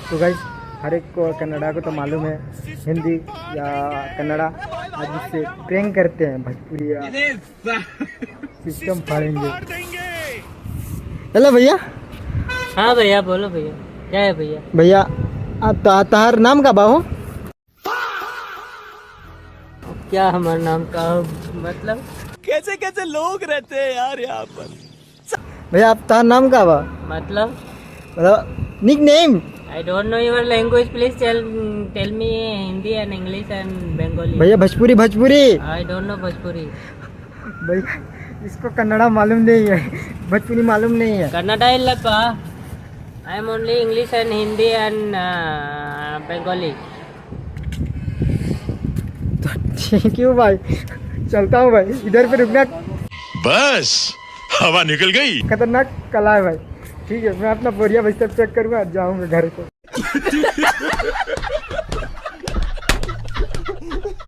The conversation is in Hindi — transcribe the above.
तो गाइस हर एक को कन्नड़ा को तो मालूम है, हिंदी या कन्नड़ा आज इससे प्रैंक करते हैं भोजपुरी या सिस्टम फाड़ेंगे। हेलो भैया। हाँ भैया बोलो भैया, क्या है भैया? भैया तार नाम का बाहो? क्या हमारे नाम का मतलब? कैसे कैसे लोग रहते हैं यार यहाँ पर। भैया आप तार नाम का बा? मतलब nickname? I don't know your language. Please tell me Hindi and English and Bengali. भैया Bhojpuri Bhojpuri. I don't know Bhojpuri. भैया इसको कन्नड़ा मालूम नहीं है, भोजपुरी मालूम नहीं है। Kannada illappa. I am only English and Hindi and Bengali. Thank you भाई, चलता हूँ भाई, इधर पे रुकना। बस हवा निकल गई। खतरनाक कला है भाई। ठीक है, मैं अपना बोरिया बिस्तर चेक करूँगा, जाऊँगा घर को।